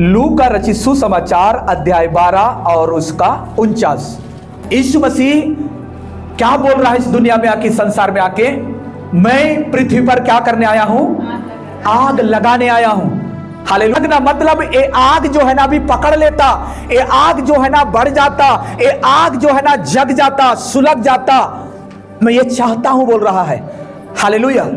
लू का रचित सुसमाचार अध्याय 12 और उसका 49। यीशु मसीह क्या बोल रहा है इस दुनिया में आके, संसार में आके? मैं पृथ्वी पर क्या करने आया हूं? आग लगाने आया हूं। हालेलुया। मतलब ये आग जो है ना अभी पकड़ लेता, ये आग जो है ना बढ़ जाता, ये आग जो है ना जग जाता, सुलग जाता। मैं ये चाहता हूं बोल रहा है। हालेलुया।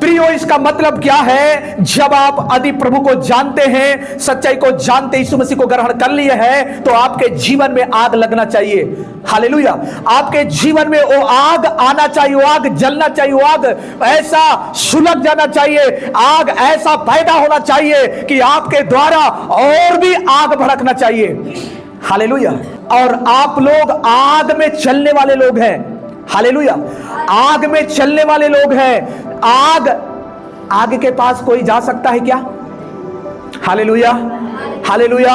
प्रियो, इसका मतलब क्या है? जब आप आदि प्रभु को जानते हैं, सच्चाई को जानते, यीशु मसीह को ग्रहण कर लिए हैं, तो आपके जीवन में आग लगना चाहिए। हालेलुया। आपके जीवन में वो आग आना चाहिए, वो आग जलना चाहिए, वो आग ऐसा सुलग जाना चाहिए, आग ऐसा पैदा होना चाहिए कि आपके द्वारा और भी आग भड़कना चाहिए। हालेलुया। और आप लोग आग में चलने वाले लोग हैं। हालेलुया। आग में चलने वाले लोग हैं। आग के पास कोई जा सकता है क्या? हालेलुया। हालेलुया।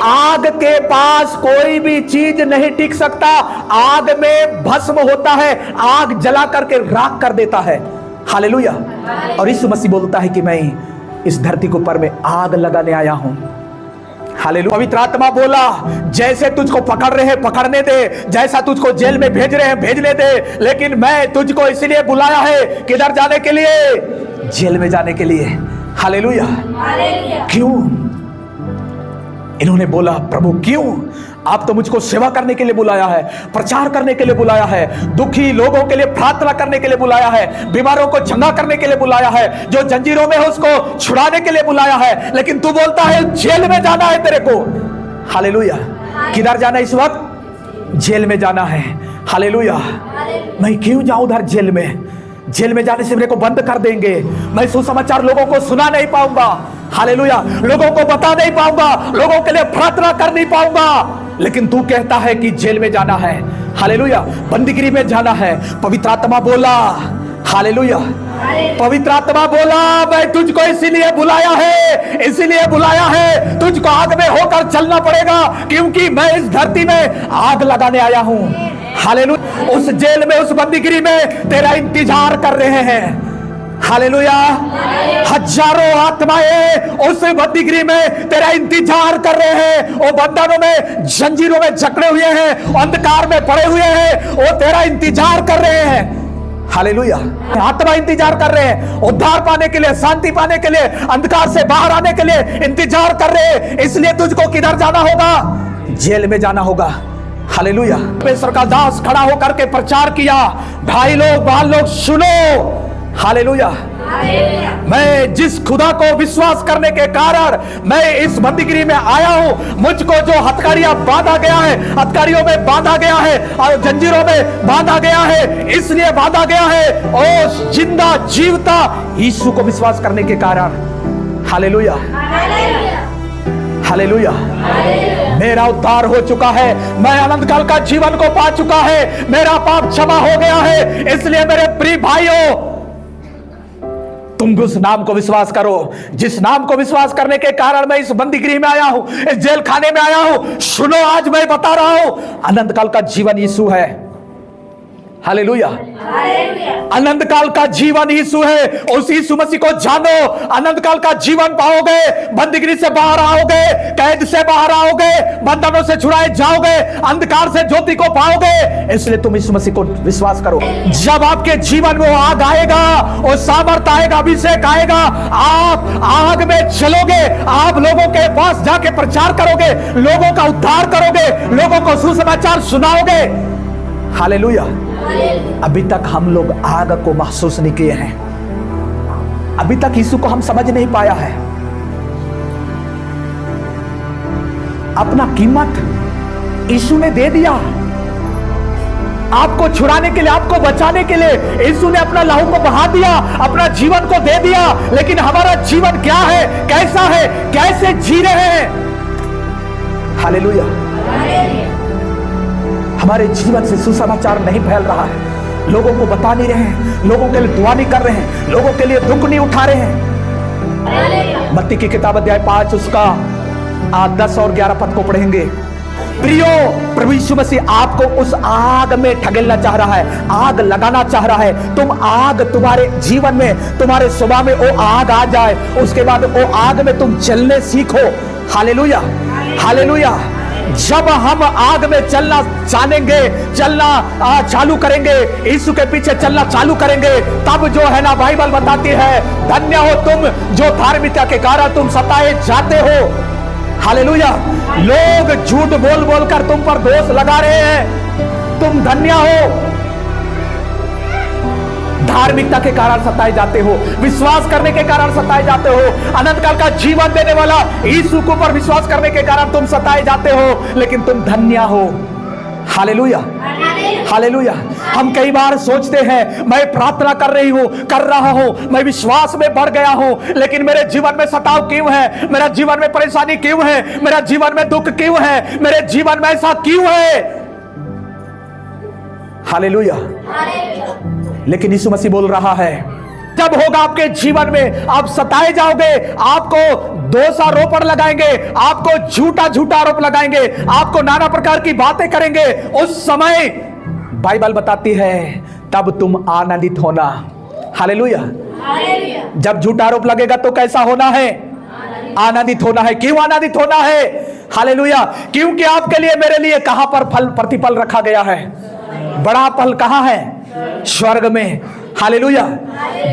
आग के पास कोई भी चीज नहीं टिक सकता। आग में भस्म होता है, आग जला करके राख कर देता है। हालेलुया। और यीशु मसीह बोलता है कि मैं इस धरती के ऊपर में आग लगाने आया हूं। हालेलुया। पवित्र आत्मा बोला, जैसे तुझको पकड़ रहे हैं पकड़ने दे, जैसा तुझको जेल में भेज रहे हैं भेजने दे, लेकिन मैं तुझको इसलिए बुलाया है, किधर जाने के लिए? जेल में जाने के लिए। हालेलुया। क्यों? इन्होंने बोला, प्रभु क्यों? आप तो मुझको सेवा करने के लिए बुलाया है, प्रचार करने के लिए बुलाया है, दुखी लोगों के लिए प्रार्थना करने के लिए बुलाया है, बीमारों को चंगा करने के लिए बुलाया है, जो जंजीरों में है उसको छुड़ाने के लिए बुलाया है, लेकिन तू बोलता है जेल में जाना है तेरे को। हालेलुया। किधर जाना इस वक्त? जेल में जाना है। हालेलुया। मैं क्यों जाऊं उधर जेल में? जेल में जाने से मेरे को बंद कर देंगे, मैं सुसमाचार लोगों को सुना नहीं पाऊंगा। हालेलुया। लोगों को बता नहीं पाऊंगा, लोगों के लिए प्रार्थना कर नहीं पाऊंगा। लेकिन तू कहता है कि जेल में जाना है। हालेलुया। बंदीगिरी में जाना है। पवित्र आत्मा बोला, हालेलुया, पवित्र आत्मा बोला, मैं तुझको इसीलिए बुलाया है, इसीलिए बुलाया है, तुझको आग में होकर चलना पड़ेगा, क्योंकि मैं इस धरती में आग लगाने आया हूं। हालेलुया। उस जेल में, उस बंदीगिरी में तेरा इंतजार कर रहे हैं। हालेलुया। हजारों आत्माएं उस बंदीगिरी में तेरा इंतजार कर रहे हैं। वो बंधनों में, जंजीरों में जकड़े हुए हैं, अंधकार में पड़े हुए हैं, वो तेरा इंतजार कर रहे हैं। हालेलुया। आत्मा इंतजार कर रहे हैं, उद्धार पाने के लिए, शांति पाने के लिए, अंधकार से बाहर आने के लिए इंतजार कर रहे हैं। इसलिए तुझको किधर जाना होगा? जेल में जाना होगा। हालेलुया। परमेश्वर का दास खड़ा होकर के प्रचार किया, भाई लोग, बाल लोग, सुनो। हालेलुया। मैं जिस खुदा को विश्वास करने के कारण मैं इस बंदीगिरी में आया हूं, मुझको जो हथकड़ियां बांधा गया है, हथकड़ियों में बांधा गया है और जंजीरों में बांधा गया है, इसलिए बांधा गया है और जिंदा जीवता यीशु को विश्वास करने के कारण। हालेलुया। हालेलुया। मेरा उद्धार हो चुका है, मैं अनंत काल का जीवन को पा चुका है, मेरा पाप क्षमा हो गया है। इसलिए मेरे प्रिय भाइयों, तुम भी उस नाम को विश्वास करो, जिस नाम को विश्वास करने के कारण मैं इस बंदीगिरी में आया हूं, इस जेल खाने में आया हूं। सुनो, आज मैं बता रहा हूं, अनंत काल का जीवन यीशु है। हालेलुया। अनंत काल का जीवन यीशु है। उस यीशु मसीह को जानो, अनंत काल का जीवन पाओगे, बंदीगिरी से बाहर आओगे, कैद से बाहर आओगे, बंधनों से छुड़ाए जाओगे, अंधकार से ज्योति को पाओगे। इसलिए तुम यीशु मसीह को विश्वास करो। जब आपके जीवन में वो आग आएगा, वो सामर्थ आएगा, अभिषेक आएगा, आप आग में चलोगे, आप लोगों के पास जाके प्रचार करोगे, लोगों का उद्धार करोगे, लोगों को सुसमाचार सुनाओगे। हालेलुया। अभी तक हम लोग आग को महसूस नहीं किए हैं, अभी तक यीशु को हम समझ नहीं पाया है। अपना कीमत यीशु ने दे दिया, आपको छुड़ाने के लिए, आपको बचाने के लिए यीशु ने अपना लहू को बहा दिया, अपना जीवन को दे दिया। लेकिन हमारा जीवन क्या है, कैसा है, कैसे जी रहे हैं? हालेलुया। हमारे जीवन से सुसमाचार नहीं फैल रहा है, लोगों को बता नहीं रहे हैं, लोगों के लिए दुआ नहीं कर रहे हैं, लोगों के लिए दुख नहीं उठा रहे हैं। मत्ती की किताब अध्याय 5 उसका 10 और 11 पद को पढ़ेंगे। प्रियो, प्रभु यीशु मसीह आपको उस आग में ढकेलना चाह रहा है, आग लगाना चाह रहा है। तुम आग, तुम्हारे जीवन में, तुम्हारे स्वभाव में वो आग आ जाए, उसके बाद वो आग में तुम चलने सीखो। Hallelujah, hallelujah. जब हम आग में चलना जानेंगे, चलना चालू करेंगे, यीशु के पीछे चलना चालू करेंगे, तब जो है ना, बाइबल बताती है, धन्य हो तुम जो धार्मिकता के कारण तुम सताए जाते हो। हालेलुया। लोग झूठ बोल बोल कर तुम पर दोष लगा रहे हैं, तुम धन्य हो। धार्मिकता के कारण सताए जाते हो, विश्वास करने के कारण सताए जाते हो, अनंत काल का जीवन देने वाला यीशु के ऊपर विश्वास करने के कारण तुम सताए जाते हो, लेकिन तुम धन्य हो। Hallelujah, hallelujah. हम कई बार सोचते हैं, मैं प्रार्थना कर रही हूं, कर रहा हूं, मैं विश्वास में बढ़ गया हूं, लेकिन मेरे जीवन में सताव क्यों है, मेरा जीवन में परेशानी क्यों है, मेरा जीवन में दुख क्यों है, मेरे जीवन में ऐसा क्यों है। हालेलुया। लेकिन यीशु मसीह बोल रहा है, जब होगा आपके जीवन में, आप सताए जाओगे, आपको दोषारोपण लगाएंगे, आपको झूठा झूठा आरोप लगाएंगे, आपको नाना प्रकार की बातें करेंगे, उस समय बाइबल बताती है तब तुम आनंदित होना। हालेलुया। जब झूठा आरोप लगेगा तो कैसा होना है? आनंदित होना है। क्यों आनंदित होना है? हालेलुया। क्योंकि आपके लिए, मेरे लिए कहां पर फल, प्रतिफल रखा गया है? बड़ा फल कहां है? स्वर्ग में। हालेलुया।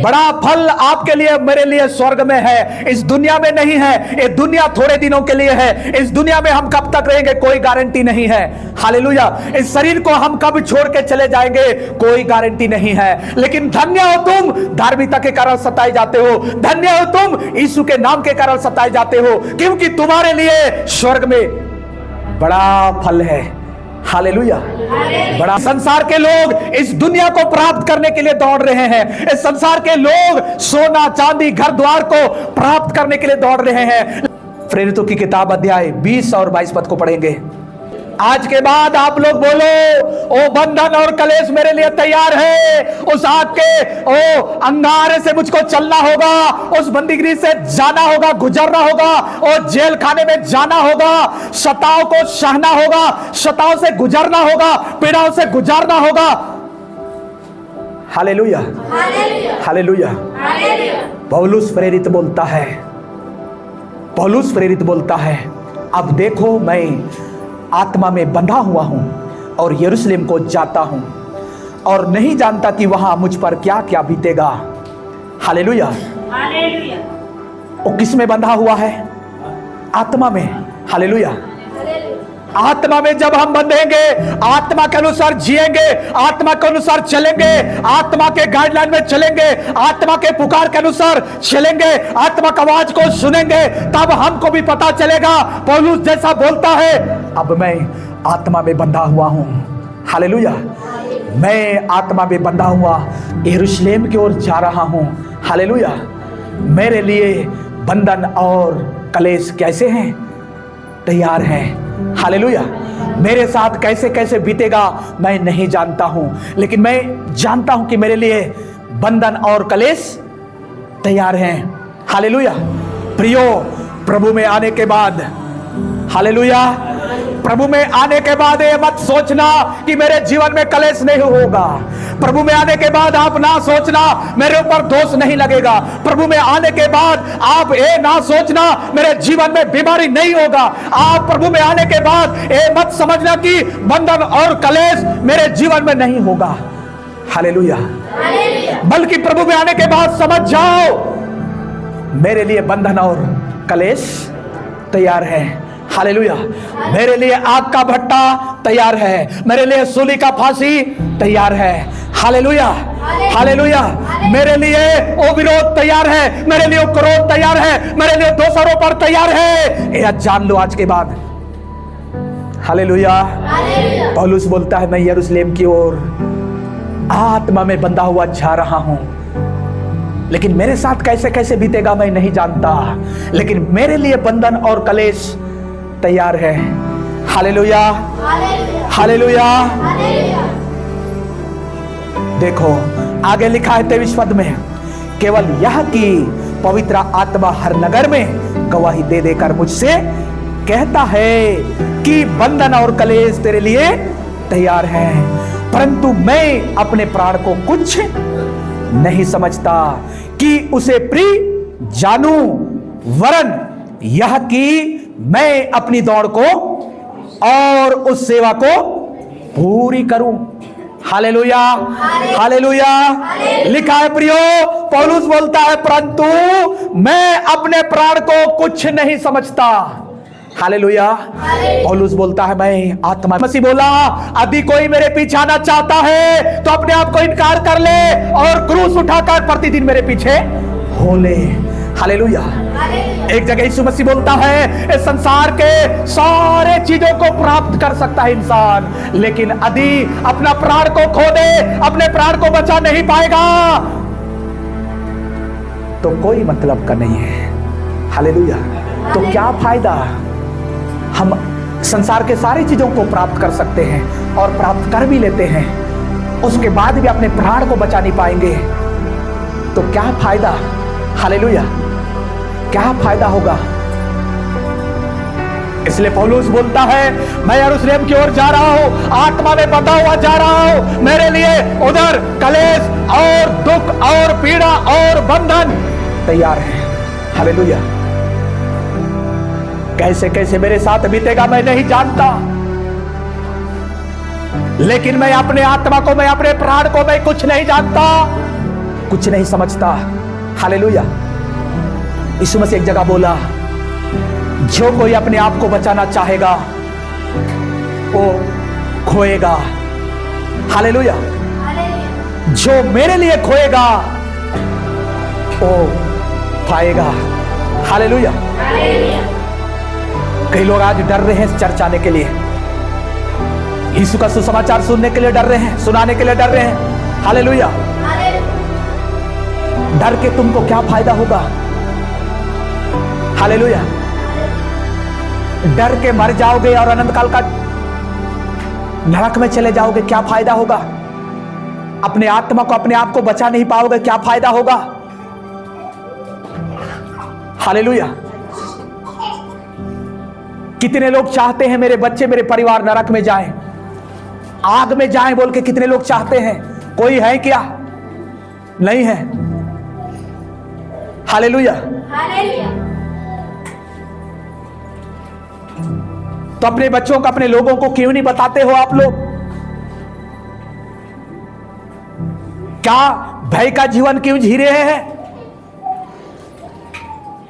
बड़ा फल आपके लिए, मेरे लिए स्वर्ग में है, इस दुनिया में नहीं है। ये दुनिया थोड़े दिनों के लिए है, इस दुनिया में हम कब तक रहेंगे कोई गारंटी नहीं है। हालेलुया। इस शरीर को हम कब छोड़ के चले जाएंगे कोई गारंटी नहीं है। लेकिन धन्य हो तुम धार्मिकता के कारण सताए जाते हो, धन्य हो तुम यीशु के नाम के कारण सताए जाते हो, क्योंकि तुम्हारे लिए स्वर्ग में बड़ा फल है। हालेलुया। बड़ा। संसार के लोग इस दुनिया को प्राप्त करने के लिए दौड़ रहे हैं, इस संसार के लोग सोना चांदी घर द्वार को प्राप्त करने के लिए दौड़ रहे हैं। प्रेरितों की किताब अध्याय 20 और 22 पद को पढ़ेंगे। आज के बाद आप लोग बोलो, ओ बंधन और कलेश मेरे लिए तैयार है, उस आग के ओ अंगारे से मुझको चलना होगा, उस बंदीगिरी से जाना होगा, गुजरना होगा, और जेल खाने में जाना होगा, सताव को सहना होगा, सताव से गुजरना होगा, पीड़ाओं से गुजरना होगा। Hallelujah, hallelujah. पौलुस प्रेरित बोलता है, पौलुस प्रेरित बोलता है, अब देखो मैं आत्मा में बंधा हुआ हूं और यरूशलेम को जाता हूं और नहीं जानता कि वहां मुझ पर क्या क्या बीतेगा। हालेलुया। हालेलुया। वो किस में बंधा हुआ है? आत्मा में। हालेलुया। आत्मा में जब हम बंधेंगे, आत्मा के अनुसार जिएंगे, आत्मा के अनुसार चलेंगे, आत्मा के गाइडलाइन में चलेंगे, आत्मा के पुकार के अनुसार चलेंगे, आत्मा की आवाज को सुनेंगे, तब हमको भी पता चलेगा। पौलुस जैसा बोलता है, अब मैं आत्मा में बंधा हुआ हूं। हालेलुया। मैं आत्मा में बंधा हुआ यरूशलेम की ओर जा रहा हूं। हालेलुया। मेरे लिए बंधन और कलेश कैसे हैं? तैयार हैं। हालेलुया। मेरे साथ कैसे कैसे बीतेगा मैं नहीं जानता हूं, लेकिन मैं जानता हूं कि मेरे लिए बंधन और कलेश तैयार हैं। हालेलुया। प्रियो, प्रभु में आने के बाद, हालेलुया, प्रभु में आने के बाद ये मत सोचना कि मेरे जीवन में कलेश नहीं होगा। प्रभु में आने के बाद आप ना सोचना मेरे ऊपर दोष नहीं लगेगा। प्रभु में आने के बाद आप ये ना सोचना मेरे जीवन में बीमारी नहीं होगा। आप प्रभु में आने के बाद ये मत समझना कि बंधन और कलेश मेरे जीवन में नहीं होगा। हालेलुया। बल्कि प्रभु में आने के बाद समझ जाओ मेरे लिए बंधन और कलेश तैयार है। हालेलुया। मेरे लिए आग का भट्टा तैयार है, मेरे लिए सूली का फांसी तैयार है। Hallelujah, hallelujah. मेरे लिए वो विरोध तैयार है, मेरे लिए वो क्रोध तैयार है, मेरे लिए दोषारोपण तैयार है। यह जान लो आज के बाद। हालेलुया। पौलुस बोलता है, मैं यरूशलेम की ओर आत्मा में बंधा हुआ जा रहा हूं, लेकिन मेरे साथ कैसे कैसे बीतेगा मैं नहीं जानता, लेकिन मेरे लिए बंधन और कलेश तैयार है। Hallelujah, hallelujah. देखो आगे लिखा है 23 पद में, केवल यह कि पवित्र आत्मा हर नगर में गवाही दे देकर मुझसे कहता है कि बंधन और कलेश तेरे लिए तैयार है, परंतु मैं अपने प्राण को कुछ नहीं समझता कि उसे प्रिय जानूं, वरन यह कि मैं अपनी दौड़ को और उस सेवा को पूरी करूं। Hallelujah, hallelujah. लिखा है प्रियो, पौलुस बोलता है परंतु मैं अपने प्राण को कुछ नहीं समझता। हालेलुया। पौलुस बोलता है मैं आत्मा, मसीह बोला यदि कोई मेरे पीछे आना चाहता है तो अपने आप को इनकार कर ले और क्रूस उठाकर प्रतिदिन मेरे पीछे हो ले। हालेलुया। एक जगह यीशु मसीह बोलता है इस संसार के सारे चीजों को प्राप्त कर सकता है इंसान, लेकिन यदि अपना प्राण को खो दे, अपने प्राण को बचा नहीं पाएगा तो कोई मतलब का नहीं है। हालेलुया। तो क्या फायदा, हम संसार के सारी चीजों को प्राप्त कर सकते हैं और प्राप्त कर भी लेते हैं, उसके बाद भी अपने प्राण को बचा नहीं पाएंगे तो क्या फायदा। हालेलुया। क्या फायदा होगा। इसलिए पौलुस बोलता है मैं यरूशलेम की ओर जा रहा हूं, आत्मा में बंधा हुआ जा रहा हूं, मेरे लिए उधर कलेश और दुख और पीड़ा और बंधन तैयार है। हालेलुया। कैसे कैसे मेरे साथ बीतेगा मैं नहीं जानता, लेकिन मैं अपने आत्मा को, मैं अपने प्राण को मैं कुछ नहीं जानता, कुछ नहीं समझता। हालेलुया। यीशु मसीह एक जगह बोला जो कोई अपने आप को बचाना चाहेगा वो खोएगा। हालेलुया। जो मेरे लिए खोएगा वो पाएगा। हालेलुया। कई लोग आज डर रहे हैं चर्च आने के लिए, यीशु का सुसमाचार सुनने के लिए डर रहे हैं, सुनाने के लिए डर रहे हैं। हालेलुया। डर के तुमको क्या फायदा होगा। हालेलुया। डर के मर जाओगे और अनंत काल का नरक में चले जाओगे, क्या फायदा होगा। अपने आत्मा को, अपने आप को बचा नहीं पाओगे, क्या फायदा होगा। हालेलुया। कितने लोग चाहते हैं मेरे बच्चे, मेरे परिवार नरक में जाएं, आग में जाएं बोल के कितने लोग चाहते हैं। कोई है क्या? नहीं है। हालेलुया। तो अपने बच्चों को, अपने लोगों को क्यों नहीं बताते हो आप लोग? क्या भय का जीवन क्यों जी रहे हैं?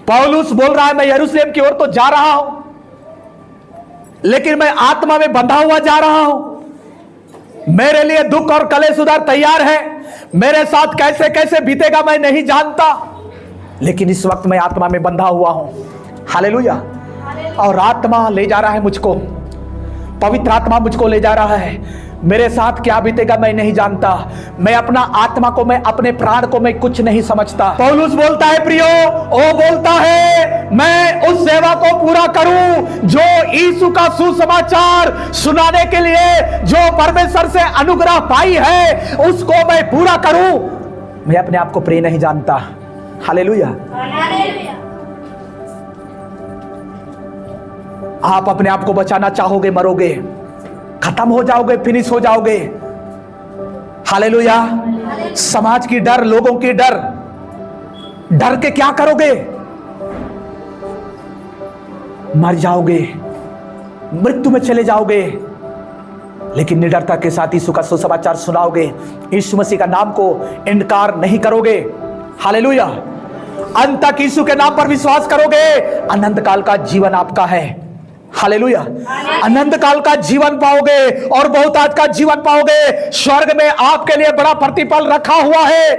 पौलुस बोल रहा है मैं यरूशलेम की ओर तो जा रहा हूं, लेकिन मैं आत्मा में बंधा हुआ जा रहा हूं। मेरे लिए दुख और कलेश उधर तैयार है, मेरे साथ कैसे कैसे बीतेगा मैं नहीं जानता, लेकिन इस वक्त मैं आत्मा में बंधा हुआ हूं। हालेलुया। और आत्मा ले जा रहा है मुझको, पवित्र आत्मा मुझको ले जा रहा है। मेरे साथ क्या बीतेगा मैं नहीं जानता, मैं अपना आत्मा को, मैं अपने प्राण को मैं कुछ नहीं समझता। पौलुस बोलता है प्रियो, ओ बोलता है मैं उस सेवा को पूरा करूं जो यीशु का सुसमाचार सुनाने के लिए जो परमेश्वर से अनुग्रह पाई है उसको मैं पूरा करूं। मैं अपने आप को प्रिय नहीं जानता। हालेलुया। आप अपने आप को बचाना चाहोगे, मरोगे, खत्म हो जाओगे, फिनिश हो जाओगे। हालेलुया। समाज की डर, लोगों की डर, डर के क्या करोगे? मर जाओगे, मृत्यु में चले जाओगे। लेकिन निडरता के साथ यीशु का सुसमाचार सुनाओगे, यीशु मसीह का नाम को इनकार नहीं करोगे। हालेलुया। अंत तक यीशु के नाम पर विश्वास करोगे, अनंत काल का जीवन आपका है। हालेलुया। अनंत काल का जीवन पाओगे और बहुतायत का जीवन पाओगे। स्वर्ग में आपके लिए बड़ा प्रतिफल रखा हुआ है।